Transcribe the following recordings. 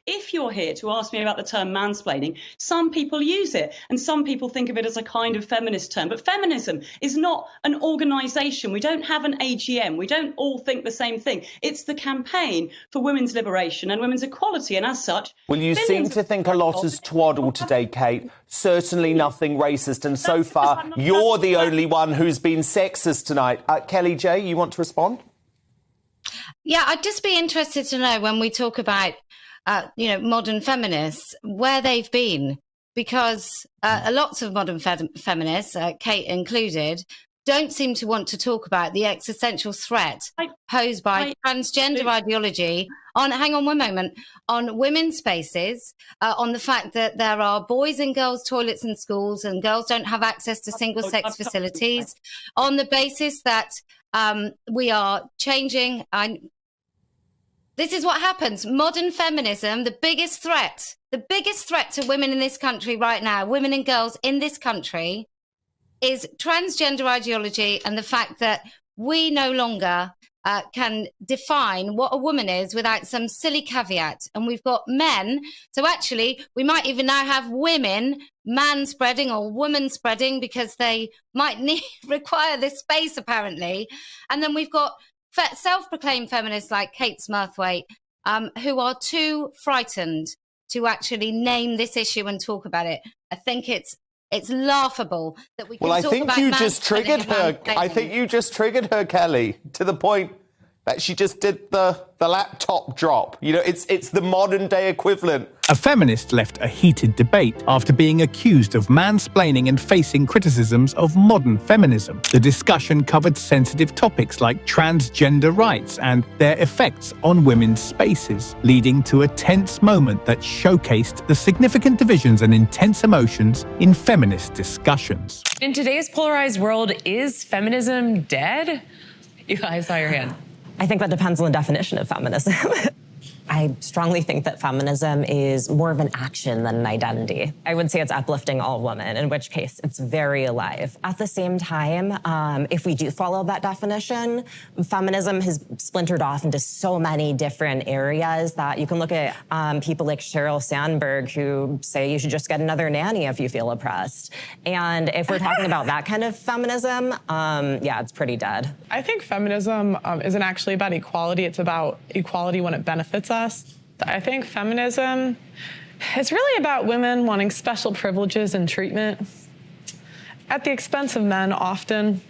if you're here to ask me about the term mansplaining, some people use it and some people think of it as a kind of feminist term. But feminism is not an organisation. We don't have an AGM. We don't all think the same thing. It's the campaign for women's liberation and women's equality. And as such... Well, you seem to think a lot has twaddled today, Kate. Certainly nothing racist. And so far, you're the only one who's been sexist tonight. Kelly J, you want to respond? Yeah, I'd just be interested to know when we talk about, modern feminists, where they've been, because lots of modern feminists, Kate included, don't seem to want to talk about the existential threat posed by transgender ideology on women's spaces, on the fact that there are boys and girls toilets in schools and girls don't have access to single-sex facilities, on the basis that we are changing. This is what happens. Modern feminism, the biggest threat to women in this country right now, women and girls in this country, is transgender ideology and the fact that we no longer can define what a woman is without some silly caveat. And we've got men. So actually, we might even now have women man-spreading or woman-spreading because they might require this space, apparently. And then we've got self-proclaimed feminists like Kate Smurthwaite, who are too frightened to actually name this issue and talk about it. I think it's laughable that we can talk about... Well, I think you just triggered her. I think you just triggered her, Kelly, to the point that she just did the laptop drop. You know, it's the modern-day equivalent. A feminist left a heated debate after being accused of mansplaining and facing criticisms of modern feminism. The discussion covered sensitive topics like transgender rights and their effects on women's spaces, leading to a tense moment that showcased the significant divisions and intense emotions in feminist discussions. In today's polarized world, is feminism dead? I saw your hand. I think that depends on the definition of feminism. I strongly think that feminism is more of an action than an identity. I would say it's uplifting all women, in which case it's very alive. At the same time, if we do follow that definition, feminism has splintered off into so many different areas that you can look at people like Sheryl Sandberg who say you should just get another nanny if you feel oppressed. And if we're talking about that kind of feminism, yeah, it's pretty dead. I think feminism isn't actually about equality. It's about equality when it benefits us. I think feminism is really about women wanting special privileges and treatment at the expense of men often.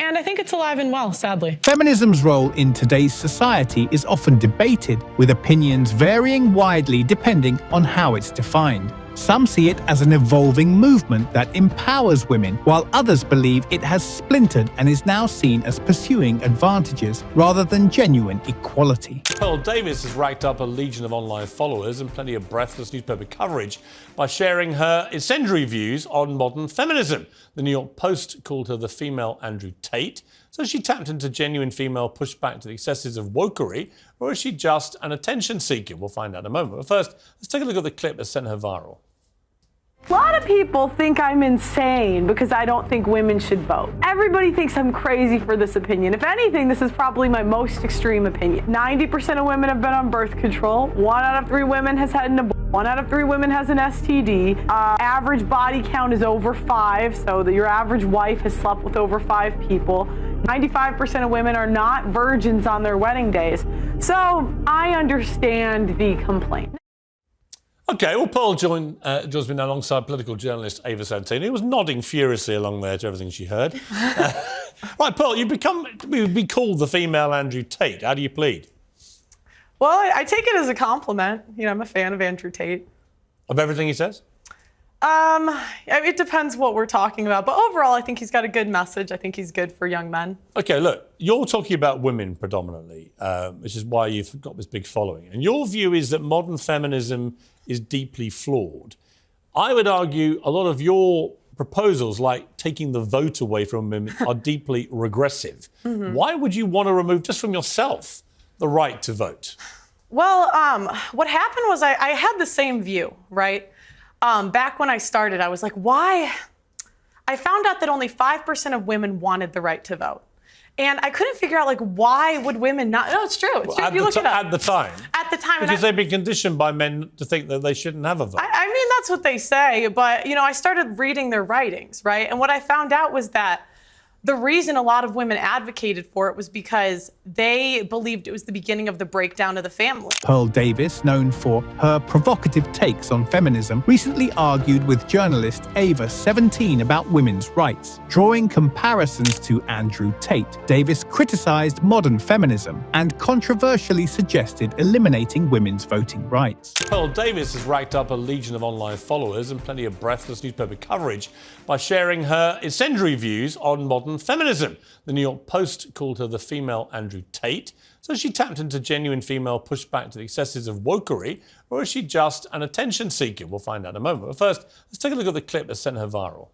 And I think it's alive and well, sadly. Feminism's role in today's society is often debated, with opinions varying widely depending on how it's defined. Some see it as an evolving movement that empowers women, while others believe it has splintered and is now seen as pursuing advantages rather than genuine equality. Pearl Davis has racked up a legion of online followers and plenty of breathless newspaper coverage by sharing her incendiary views on modern feminism. The New York Post called her the female Andrew Tate. So she tapped into genuine female pushback to the excesses of wokery, or is she just an attention seeker? We'll find out in a moment. But first, let's take a look at the clip that sent her viral. A lot of people think I'm insane because I don't think women should vote. Everybody thinks I'm crazy for this opinion. If anything, this is probably my most extreme opinion. 90% of women have been on birth control. 1 out of 3 women has had an abortion. 1 out of 3 women has an STD. Average body count is over 5, so that your average wife has slept with over 5 people. 95% of women are not virgins on their wedding days. So I understand the complaint. OK, well, Pearl joins me now alongside political journalist Ava Santini, who was nodding furiously along there to everything she heard. Right, Pearl, you've been called the female Andrew Tate. How do you plead? Well, I take it as a compliment. You know, I'm a fan of Andrew Tate. Of everything he says? It depends what we're talking about. But overall, I think he's got a good message. I think he's good for young men. OK, look, you're talking about women predominantly, which is why you've got this big following. And your view is that modern feminism is deeply flawed. I would argue a lot of your proposals, like taking the vote away from women, are deeply regressive. Mm-hmm. Why would you want to remove, just from yourself, the right to vote? Well, what happened was I had the same view, right? Back when I started, I was like, why? I found out that only 5% of women wanted the right to vote. And I couldn't figure out, like, why would women not? No, it's true. It's true. At, you look it up. at the time. At the time. Because they've been conditioned by men to think that they shouldn't have a vote. I mean, that's what they say. But, you know, I started reading their writings, right? And what I found out was that the reason a lot of women advocated for it was because they believed it was the beginning of the breakdown of the family. Pearl Davis, known for her provocative takes on feminism, recently argued with journalist Ava 17 about women's rights. Drawing comparisons to Andrew Tate, Davis criticized modern feminism and controversially suggested eliminating women's voting rights. Pearl Davis has racked up a legion of online followers and plenty of breathless newspaper coverage by sharing her incendiary views on modern feminism. The New York Post called her the female Andrew Tate. So is she tapped into genuine female pushback to the excesses of wokery, or is she just an attention seeker? We'll find out in a moment. But first, let's take a look at the clip that sent her viral.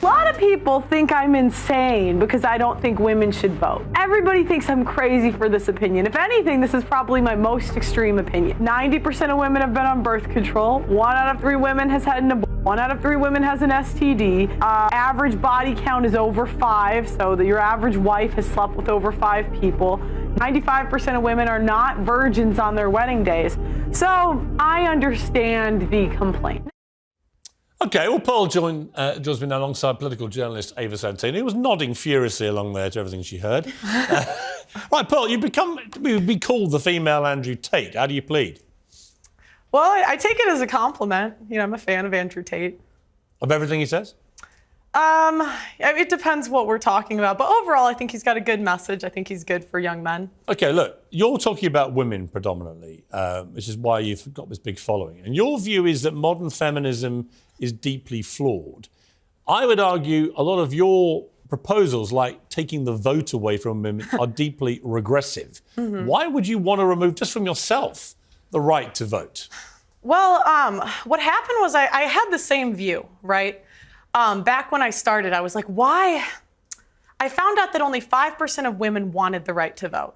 A lot of people think I'm insane because I don't think women should vote. Everybody thinks I'm crazy for this opinion. If anything, this is probably my most extreme opinion. 90% of women have been on birth control. 1 out of 3 women has had an abortion. 1 out of 3 women has an STD. Average body count is over 5, so that your average wife has slept with over 5 people. 95% of women are not virgins on their wedding days. So I understand the complaint. OK, well, Pearl joins me now alongside political journalist Ava 17, who was nodding furiously along there to everything she heard. Right, Pearl, you've been called the female Andrew Tate. How do you plead? Well, I take it as a compliment. You know, I'm a fan of Andrew Tate. Of everything he says? It depends what we're talking about. But overall, I think he's got a good message. I think he's good for young men. OK, look, you're talking about women predominantly, which is why you've got this big following. And your view is that modern feminism is deeply flawed. I would argue a lot of your proposals, like taking the vote away from women, are deeply regressive. Mm-hmm. Why would you want to remove, just from yourself, the right to vote? Well, what happened was I had the same view, right? Back when I started, I was like, why? I found out that only 5% of women wanted the right to vote.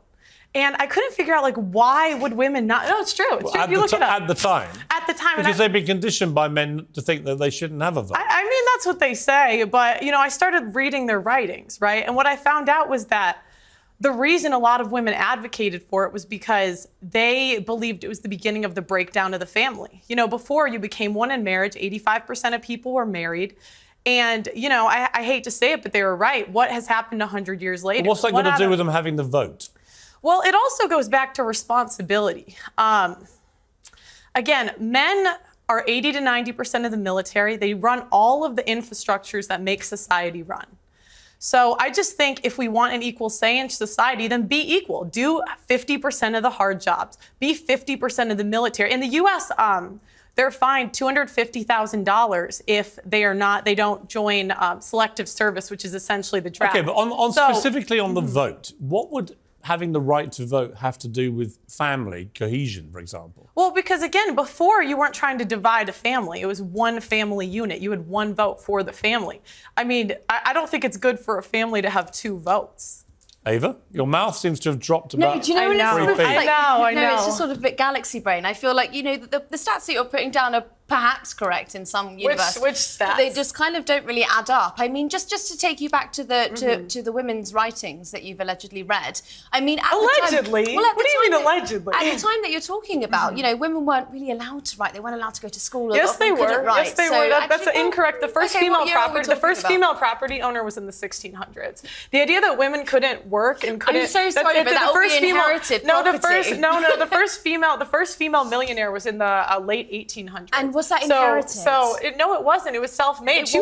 And I couldn't figure out, like, why would women not? No, it's true. It's true. You look it up. At the time. At the time. Because they've been conditioned by men to think that they shouldn't have a vote. I mean, that's what they say. But, you know, I started reading their writings, right? And what I found out was that the reason a lot of women advocated for it was because they believed it was the beginning of the breakdown of the family. You know, before you became one in marriage, 85% of people were married. And, you know, I hate to say it, but they were right. What has happened 100 years later? But what's that got to do with them having the vote? Well, it also goes back to responsibility. Again, men are 80 to 90% of the military. They run all of the infrastructures that make society run. So I just think if we want an equal say in society, then be equal. Do 50% of the hard jobs. Be 50% of the military. In the U.S., they're fined $250,000 if they don't join selective service, which is essentially the draft. Okay, but specifically on the vote, what would having the right to vote have to do with family cohesion, for example? Well, because again, before you weren't trying to divide a family. It was one family unit. You had one vote for the family. I mean, I don't think it's good for a family to have 2 votes. Ava, your mouth seems to have dropped about. No, do you know what it's sort of like? I know. It's just sort of a bit galaxy brain. I feel like, you know, the stats that you're putting down are perhaps correct in some universe. Which stats? They just kind of don't really add up. I mean, just to take you back to the to the women's writings that you've allegedly read. I mean, at allegedly. The time, well, what do you mean allegedly? At the time that you're talking about, you know, women weren't really allowed to write. They weren't allowed to go to school. Yes, they were. Write. Yes, they were. That's incorrect. The first female property owner was in the 1600s. The idea that women couldn't work and couldn't. I'm so sorry, but that would be inherited property. The first female millionaire was in the late 1800s. And was that inherited? So no, it wasn't. It was self-made. Yes, it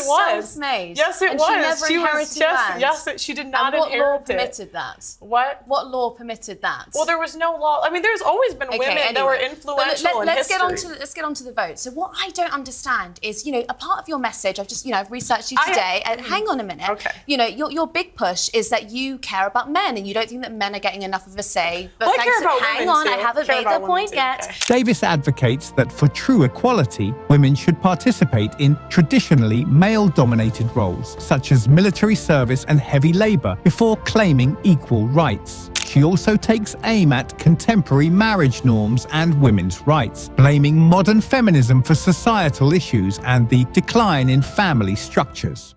was. Self-made. Yes, it and was. She never inherited land. Yes, she did not inherit it. What law permitted that? What? What law permitted that? Well, there was no law. I mean, there's always been women that were influential in history. Let's get on to the vote. So what I don't understand is, you know, a part of your message. I've researched you today. Hang on a minute. Okay. You know, your big push is that you care about men and you don't think that men are getting enough of a say. But I care about hang women on, too. I haven't made the point yet. Okay. Davis advocates that for true equality, women should participate in traditionally male-dominated roles, such as military service and heavy labour, before claiming equal rights. She also takes aim at contemporary marriage norms and women's rights, blaming modern feminism for societal issues and the decline in family structures.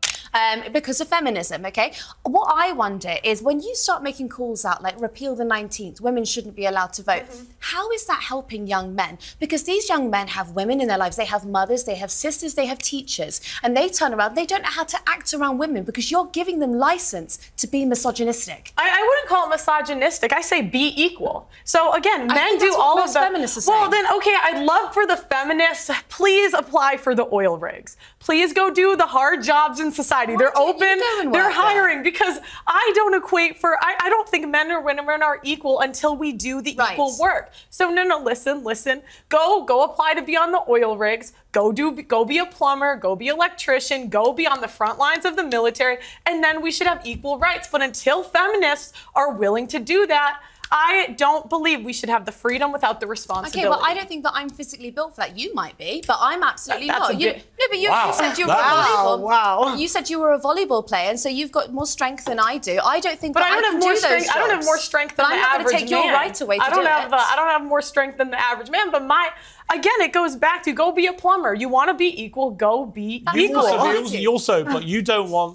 because of feminism, okay? What I wonder is when you start making calls out like repeal the 19th, women shouldn't be allowed to vote, how is that helping young men? Because these young men have women in their lives, they have mothers, they have sisters, they have teachers, and they turn around, they don't know how to act around women because you're giving them license to be misogynistic. I wouldn't call it misogynistic. I say be equal. So again, men do all of the feminists are well, saying. then okay, I'd love for the feminists, please apply for the oil rigs. Please go do the hard jobs in society. They're open, they're hiring, because I don't I don't think men or women are equal until we do the equal work. So no, listen. Go apply to be on the oil rigs. Go be a plumber, go be an electrician, go be on the front lines of the military, and then we should have equal rights. But until feminists are willing to do that, I don't believe we should have the freedom without the responsibility. Okay, well, I don't think that I'm physically built for that. You might be, but I'm absolutely That's not. a bit- But you Wow. said you were Wow. You said you were a volleyball player, and so you've got more strength than I do. I don't think But that I don't can have more do strength. those I don't have jobs. more strength But than I'm the not average going to take your man. right away to I don't do have it. I don't have more strength than the average man. But again, it goes back to go be a plumber. You want to be equal, go be equal.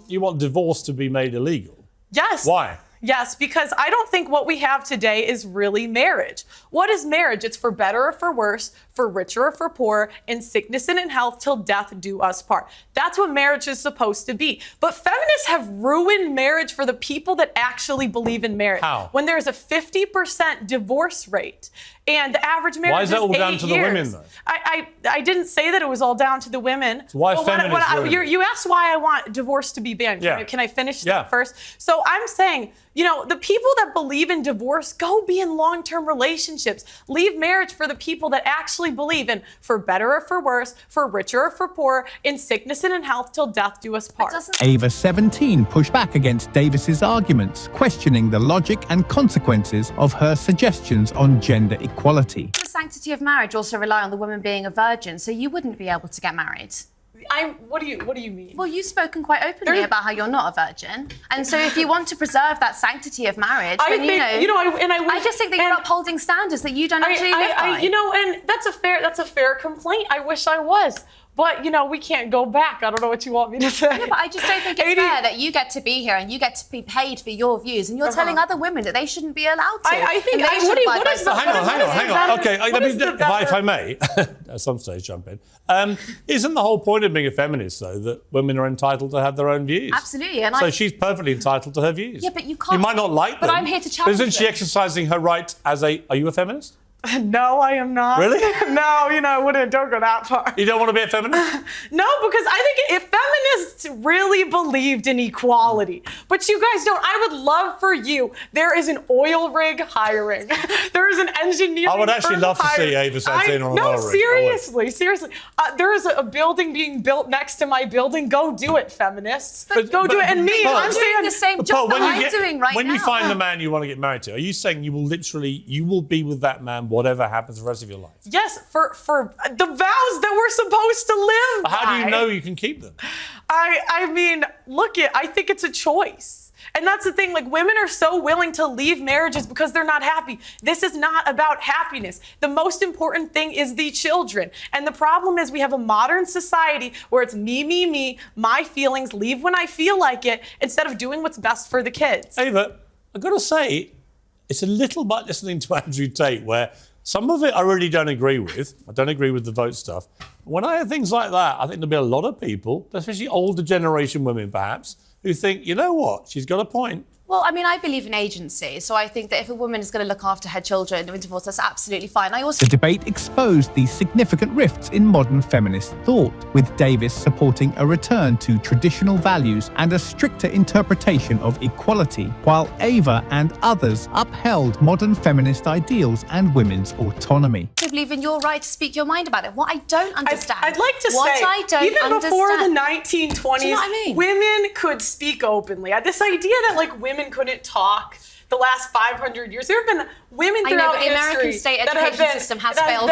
You want divorce to be made illegal. Yes. Why? Yes, because I don't think what we have today is really marriage. What is marriage? It's for better or for worse, for richer or for poorer, in sickness and in health, till death do us part. That's what marriage is supposed to be. But feminists have ruined marriage for the people that actually believe in marriage. How? When there's a 50% divorce rate, and the average marriage Why is that all 8 down to the years. women, though? I didn't say that it was all down to the women. So why But feminists ruin it? you asked why I want divorce to be banned. Yeah. Can I finish Yeah. that first? So I'm saying, the people that believe in divorce, go be in long-term relationships. Leave marriage for the people that actually believe in for better or for worse, for richer or for poorer, in sickness and in health, till death do us part. Ava 17 pushed back against Davis's arguments, questioning the logic and consequences of her suggestions on gender equality. The sanctity of marriage also rely on the woman being a virgin, so you wouldn't be able to get married. What do you mean? Well, you've spoken quite openly about how you're not a virgin, and so if you want to preserve that sanctity of marriage, then I just think that you're upholding standards that you don't actually live by. And that's a fair complaint. I wish I was. But, we can't go back. I don't know what you want me to say. Yeah, but I just don't think it's fair that you get to be here and you get to be paid for your views, and you're telling other women that they shouldn't be allowed to. I think and they should abide by something. Hang on. Okay, if I may, at some stage jump in. Isn't the whole point of being a feminist, though, that women are entitled to have their own views? Absolutely. And so she's perfectly entitled to her views. Yeah, but you can't. You might not like them. But I'm here to challenge But isn't she them. exercising her right as are you a feminist? No, I am not. Really? No, I wouldn't. Don't go that far. You don't want to be a feminist? No, because I think if feminists really believed in equality, but you guys don't, I would love for you. There is an oil rig hiring. There is an engineering I would actually firm love to see hiring. Ava 17 on an oil rig. Seriously. There is a building being built next to my building. Go do it, feminists. Go do it. And me, I'm saying the same job that I'm doing right now. When you find the man you want to get married to, are you saying you will be with that man whatever happens the rest of your life? Yes, for the vows that we're supposed to live by. How do you know you can keep them? I mean, I think it's a choice. And that's the thing, women are so willing to leave marriages because they're not happy. This is not about happiness. The most important thing is the children. And the problem is we have a modern society where it's me, my feelings, leave when I feel like it, instead of doing what's best for the kids. Ava, I've got to say, it's a little bit listening to Andrew Tate where some of it I really don't agree with. I don't agree with the vote stuff. When I hear things like that, I think there'll be a lot of people, especially older generation women perhaps, who think, you know what, she's got a point. Well, I mean, I believe in agency, so I think that if a woman is going to look after her children in divorce, that's absolutely fine. I also The debate exposed the significant rifts in modern feminist thought, with Davis supporting a return to traditional values and a stricter interpretation of equality, while Ava and others upheld modern feminist ideals and women's autonomy. believe in your right to speak your mind about it. What I don't understand. I'd like to what say, I don't even understand. before the 1920s, Do you know what I mean? women could speak openly. This idea that women couldn't talk the last 500 years, there have been women I know, throughout but the history American state that education system has failed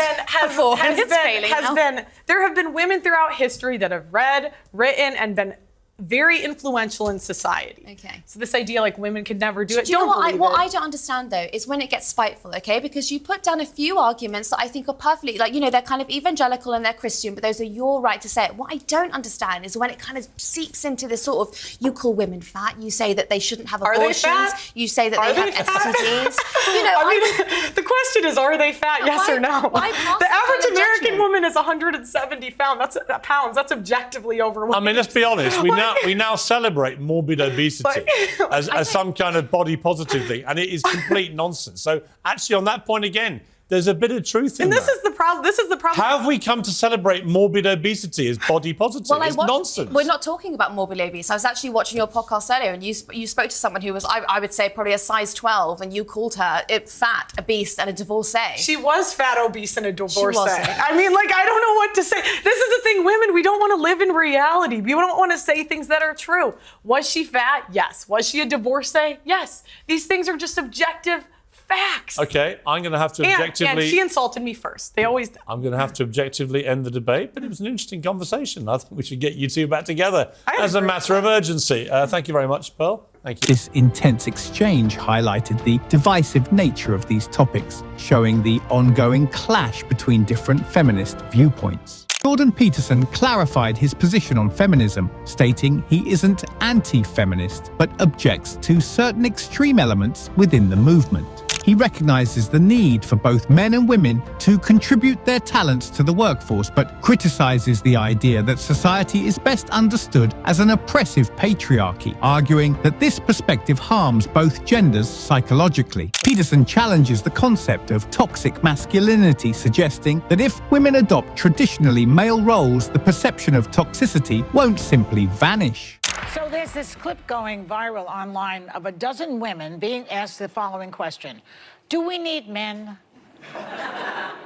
before, and it's failing now. There have been women throughout history that have read, written, and been very influential in society. Okay. So this idea like women could never do it. Do you know Don't what believe I it. don't understand though is when it gets spiteful, okay? Because you put down a few arguments that I think are perfectly, like, you know, they're kind of evangelical and they're Christian, but those are your right to say it. What I don't understand is when it kind of seeps into this sort of, you call women fat, you say that they shouldn't have abortions, you say that they have STDs. You know, I mean, the question is, are they fat? Yes or no? The average American woman is 170 pounds. That's objectively overweight. I mean, let's be honest. We now celebrate morbid obesity as some kind of body positive thing, and it is complete nonsense. So actually, on that point again, there's a bit of truth in that. And this is the problem. How have we come to celebrate morbid obesity as body positive? It's nonsense. We're not talking about morbid obese. I was actually watching your podcast earlier, and you spoke to someone who was, I would say, probably a size 12, and you called her fat, obese, and a divorcee. She was fat, obese, and a divorcee. wasn't. I mean, like, I don't know what to say. This is the thing, women, we don't want to live in reality. We don't want to say things that are true. Was she fat? Yes. Was she a divorcee? Yes. These things are just objective facts. Okay, I'm going to have to objectively... And she insulted me first. They always do. I'm going to have to objectively end the debate, but it was an interesting conversation. I think we should get you two back together as a matter of urgency. Thank you very much, Pearl. Thank you. This intense exchange highlighted the divisive nature of these topics, showing the ongoing clash between different feminist viewpoints. Jordan Peterson clarified his position on feminism, stating he isn't anti-feminist, but objects to certain extreme elements within the movement. He recognizes the need for both men and women to contribute their talents to the workforce, but criticizes the idea that society is best understood as an oppressive patriarchy, arguing that this perspective harms both genders psychologically. Peterson challenges the concept of toxic masculinity, suggesting that if women adopt traditionally male roles, the perception of toxicity won't simply vanish. So there's this clip going viral online of a dozen women being asked the following question: do we need men?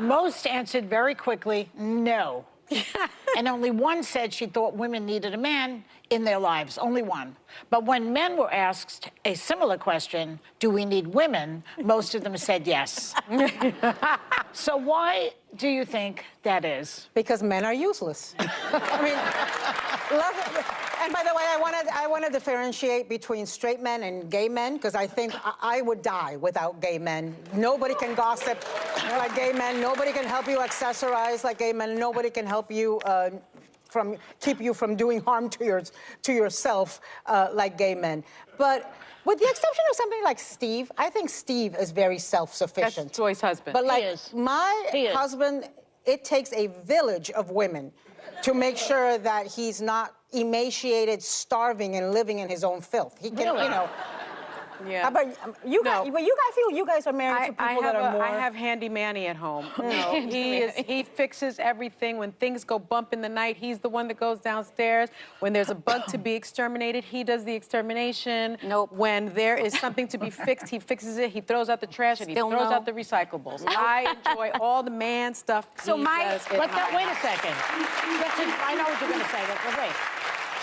Most answered very quickly, no. And only one said she thought women needed a man in their lives, only one. But when men were asked a similar question, do we need women, most of them said yes. So why do you think that is? Because men are useless. I mean, and by the way, I want to differentiate between straight men and gay men, because I think I would die without gay men. Nobody can gossip like gay men. Nobody can help you accessorize like gay men. Nobody can help you keep you from doing harm to yourself like gay men. But with the exception of somebody like Steve, I think Steve is very self-sufficient. That's Joy's husband. But like my husband, it takes a village of women to make sure that he's not emaciated, starving, and living in his own filth. He can, you know. Yeah. How about you guys? But I feel you guys are married to people that are more. I have Handy Manny at home. No, he fixes everything. When things go bump in the night, he's the one that goes downstairs. When there's a bug to be exterminated, he does the extermination. Nope. When there is something to be fixed, he fixes it. He throws out the trash and he throws out the recyclables. I enjoy all the man stuff. So wait a second. I know what you're going to say, but wait.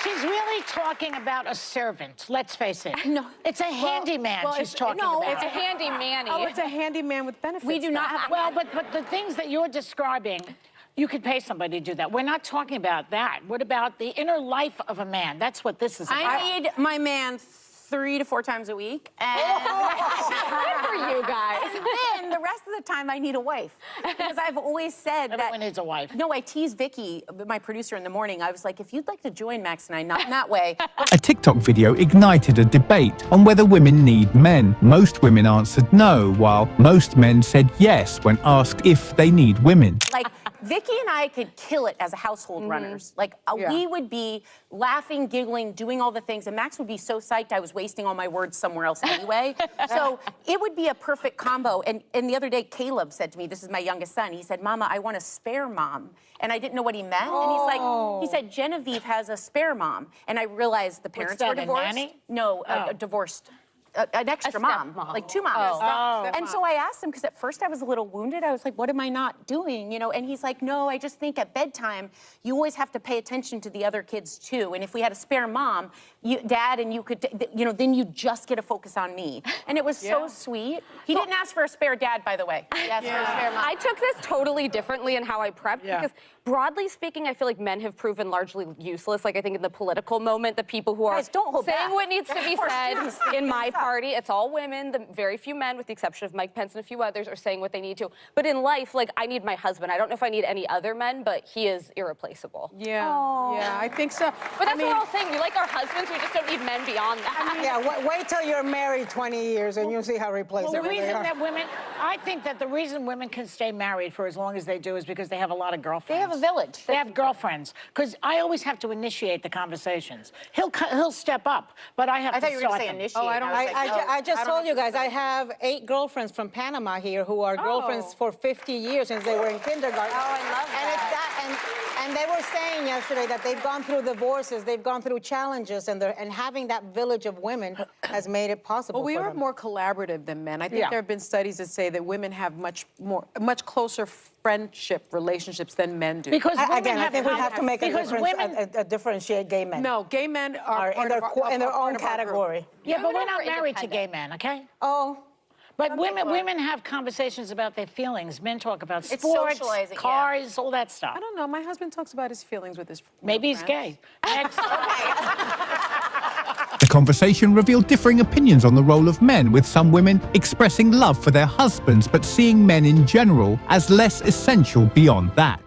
She's really talking about a servant, let's face it. No. It's a handyman she's talking about. No, it's a handy manny. Oh, it's a handyman with benefits. We do not have... Well, but the things that you're describing, you could pay somebody to do that. We're not talking about that. What about the inner life of a man? That's what this is about. I need my man 3 to 4 times a week. And good for you guys. And then the rest of the time I need a wife. Because I've always said that... Everyone needs a wife. No, I teased Vicky, my producer, in the morning. I was like, if you'd like to join Max and I, not in that way. A TikTok video ignited a debate on whether women need men. Most women answered no, while most men said yes when asked if they need women. Like, Vicky and I could kill it as a household runners. Like, we would be laughing, giggling, doing all the things, and Max would be so psyched I was wasting all my words somewhere else anyway. So it would be a perfect combo. And the other day, Caleb said to me, this is my youngest son, he said, Mama, I want a spare mom. And I didn't know what he meant. And he's like, he said, Genevieve has a spare mom. And I realized the parents were divorced. A nanny? No, divorced. an extra mom, like 2 moms. Oh. And so I asked him, because at first I was a little wounded. I was like, what am I not doing? You know, and he's like, no, I just think at bedtime, you always have to pay attention to the other kids too. And if we had a spare mom, dad, and you could, you know, then you just get to focus on me. And it was so sweet. He didn't ask for a spare dad, by the way. He asked for a spare mom. I took this totally differently in how I prepped because broadly speaking, I feel like men have proven largely useless. Like I think in the political moment, the people who are saying what needs to be said in my party, it's all women. The very few men, with the exception of Mike Pence and a few others, are saying what they need to. But in life, like I need my husband. I don't know if I need any other men, but he is irreplaceable. Yeah, yeah, I think so. But that's what we're all saying. We like our husbands. We just don't need men beyond that. Yeah, wait till you're married 20 years and you'll see how replaceable The reason they are. that women, I think that the reason women can stay married for as long as they do is because they have a lot of girlfriends. They have a village. They have girlfriends. Because I always have to initiate the conversations. He'll step up, but I have to I thought you were going to say them. initiate. I just told you guys, I have 8 girlfriends from Panama here who are girlfriends for 50 years since they were in kindergarten. Oh, I love that. And they were saying yesterday that they've gone through divorces, they've gone through challenges, and having that village of women has made it possible. Well, we for are them. more collaborative than men. I think there have been studies that say that women have much closer friendship relationships than men do. Because Again, I think we have to make a difference, differentiate gay men. No, gay men are in their own category. Yeah, but we're not married to gay men, okay? Oh. But women have conversations about their feelings. Men talk about It's sports, socializing, cars, all that stuff. I don't know. My husband talks about his feelings with his Maybe he's gay. Next. The conversation revealed differing opinions on the role of men, with some women expressing love for their husbands but seeing men in general as less essential beyond that.